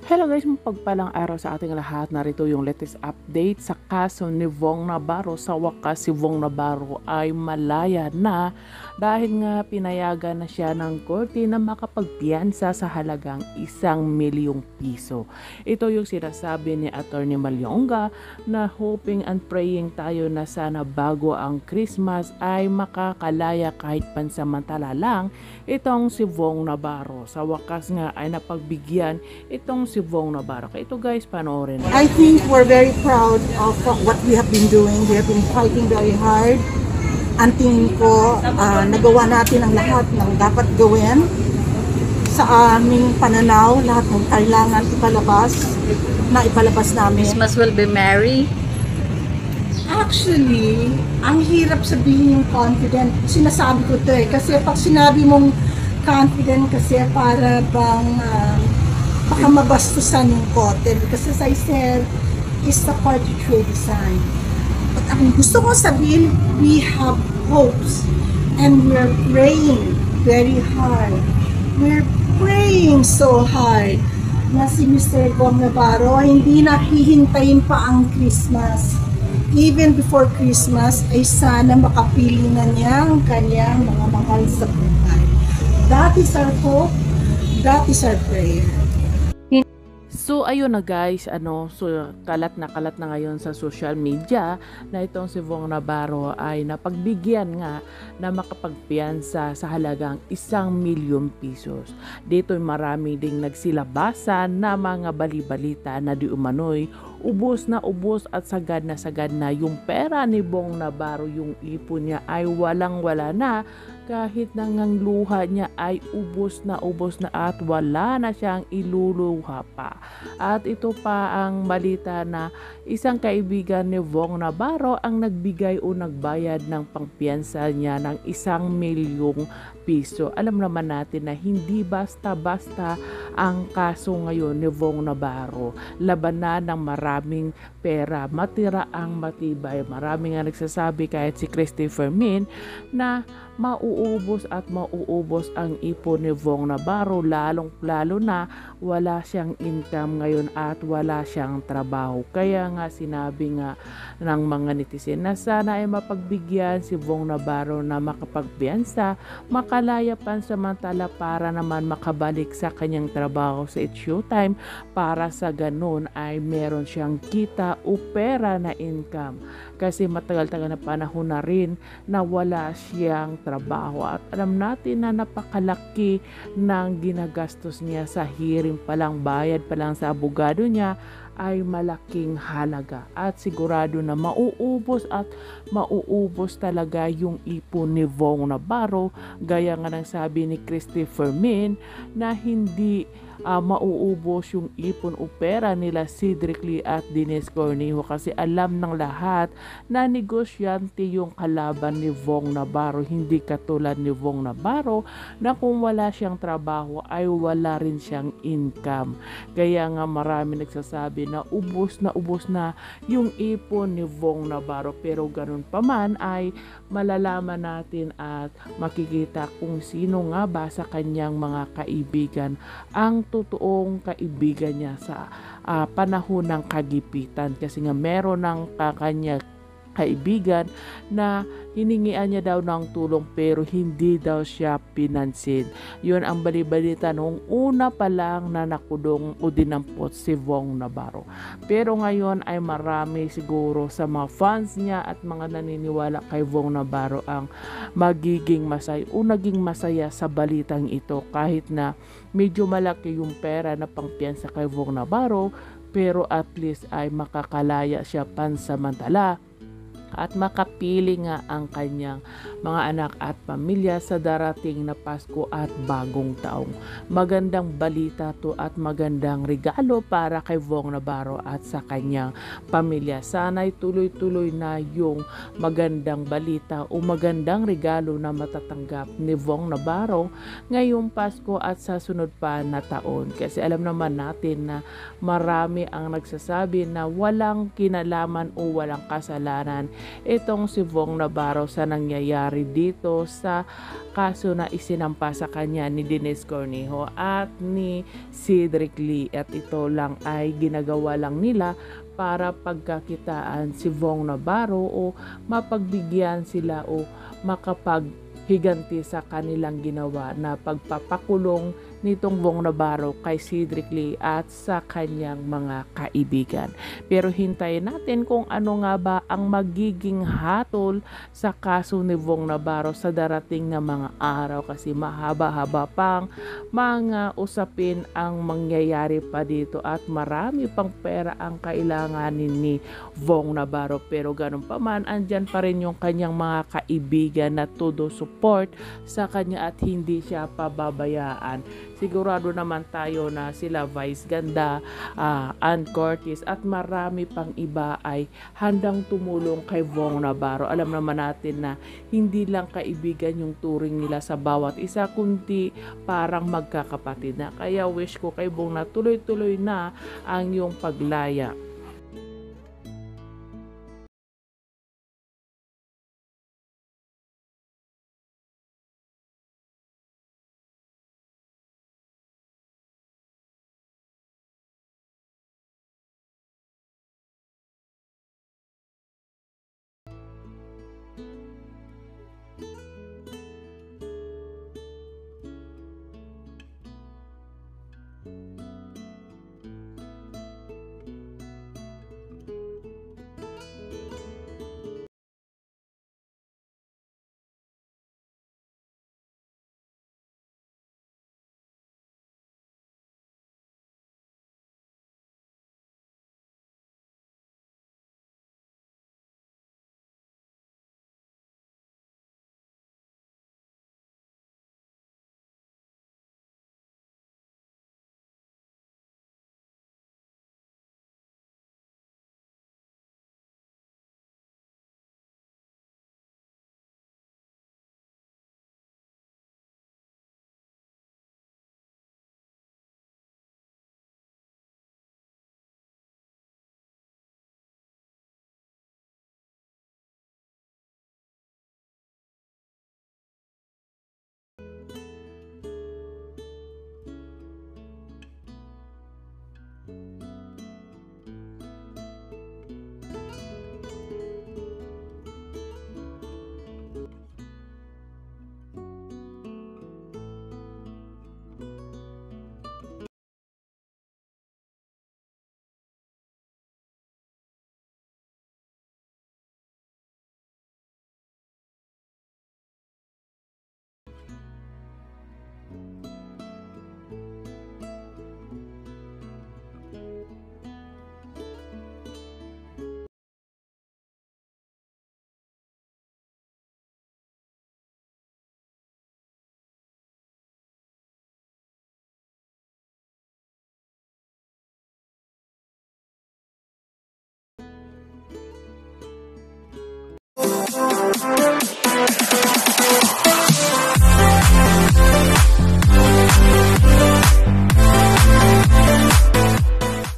Hello guys, mapagpalang araw sa ating lahat. Narito yung latest update sa kaso ni Vong Navarro. Sa wakas, si Vong Navarro ay malaya na dahil nga pinayagan na siya ng korte na makapagpiyansa sa halagang 1 milyong piso. Ito yung sinasabi ni Attorney Malyonga na hoping and praying tayo na sana bago ang Christmas ay makakalaya kahit pansamantala lang itong si Vong Navarro. Sa wakas nga ay napagbigyan itong si Vong Navarro. Ito guys, panoorin. I think we're very proud of what we have been doing. We have been fighting very hard. Ang tingin ko, nagawa natin ang lahat ng dapat gawin sa aming pananaw, lahat ng kailangan ipalabas namin. Christmas will be merry. Actually, ang hirap sabihin yung confident. Sinasabi ko to kasi pag sinabi mong confident kasi para bang baka mabastusan yung kote. Because as I said, it's the party trade design. But ang gusto ko sabihin, we have hopes and we're praying very hard. We're praying so hard na si Mr. Vong Navarro hindi nahihintayin pa ang Christmas. Even before Christmas, ay sana makapili na niya ang kanyang mga mahal sa buhay. That is our hope. That is our prayer. So ayun na guys, so kalat na ngayon sa social media na itong si Vong Navarro ay napagbigyan nga na makapagpiyansa sa halagang 1 milyong pisos. Dito marami ding nagsilabasan na mga balibalita na di umano'y ubos at sagad na yung pera ni Vong Navarro, yung ipon niya ay walang-wala na, kahit nangang luha niya ay ubos na at wala na siyang iluluha pa. At ito pa ang balita na isang kaibigan ni Vong Navarro ang nagbigay o nagbayad ng pangpiyansa niya ng 1 milyong piso. Alam naman natin na hindi basta-basta ang kaso ngayon ni Vong Navarro. Labanan ng maraming pera, matira ang matibay. Marami nga nagsasabi kahit si Christopher Min na mauubos ang ipon ni Vong Navarro, lalo na wala siyang income ngayon at wala siyang trabaho. Kaya nga sinabi nga ng mga netizen na sana ay mapagbigyan si Vong Navarro na makapagpiyansa, makalaya pansamantala para naman makabalik sa kanyang trabaho sa It's Showtime, para sa ganun ay meron siyang kita o pera na income. Kasi matagal-tagal na panahon na rin na wala siyang trabaho at alam natin na napakalaki ng ginagastos niya sa hearing pa lang, bayad pa lang sa abogado niya ay malaking halaga at sigurado na mauubos talaga yung ipon ni Vong Navarro, gaya nga ng sabi ni Christopher Min na hindi mauubos yung ipon o pera nila Cedric Lee at Denise Cornejo, kasi alam ng lahat na negosyante yung kalaban ni Vong Navarro, hindi katulad ni Vong Navarro na kung wala siyang trabaho ay wala rin siyang income. Kaya nga marami nagsasabi na ubos na yung ipon ni Vong Navarro, pero ganun pa man ay malalaman natin at makikita kung sino nga ba sa kanyang mga kaibigan ang totoong kaibigan niya sa panahon ng kagipitan, kasi nga meron ng kanya kaibigan na hiningian niya daw ng tulong pero hindi daw siya pinansin. Yun ang balibalita nung una pa lang na nakulong o dinampot si Vong Navarro. Pero ngayon ay marami siguro sa mga fans niya at mga naniniwala kay Vong Navarro ang magiging masaya o naging masaya sa balitang ito, kahit na medyo malaki yung pera na pangpiyansa kay Vong Navarro, pero at least ay makakalaya siya pansamantala at makapili nga ang kanyang mga anak at pamilya sa darating na Pasko at Bagong Taong. Magandang balita to at magandang regalo para kay Vong Navarro at sa kanyang pamilya. Sana'y tuloy-tuloy na yung magandang balita o magandang regalo na matatanggap ni Vong Navarro ngayong Pasko at sa sunod pa na taon. Kasi alam naman natin na marami ang nagsasabi na walang kinalaman o walang kasalanan itong si Vong Navarro sa nangyayari dito sa kaso na isinampa sa kanya ni Denise Cornejo at ni Cedric Lee, at ito lang ay ginagawa lang nila para pagkakitaan si Vong Navarro o mapagbigyan sila o makapaghiganti sa kanilang ginawa na pagpapakulong nitong Vong Navarro kay Cedric Lee at sa kanyang mga kaibigan. Pero hintayin natin kung ano nga ba ang magiging hatol sa kaso ni Vong Navarro sa darating na mga araw, kasi mahaba-haba pang mga usapin ang mangyayari pa dito at marami pang pera ang kailanganin ni Vong Navarro. Pero ganun pa man, andyan pa rin yung kanyang mga kaibigan na todo support sa kanya at hindi siya pababayaan. Sigurado naman tayo na sila Vice Ganda, Ann Curtis at marami pang iba ay handang tumulong kay Vong Navarro. Alam naman natin na hindi lang kaibigan yung turing nila sa bawat isa, kundi parang magkakapatid na. Kaya wish ko kay Vong na tuloy-tuloy na ang iyong paglaya.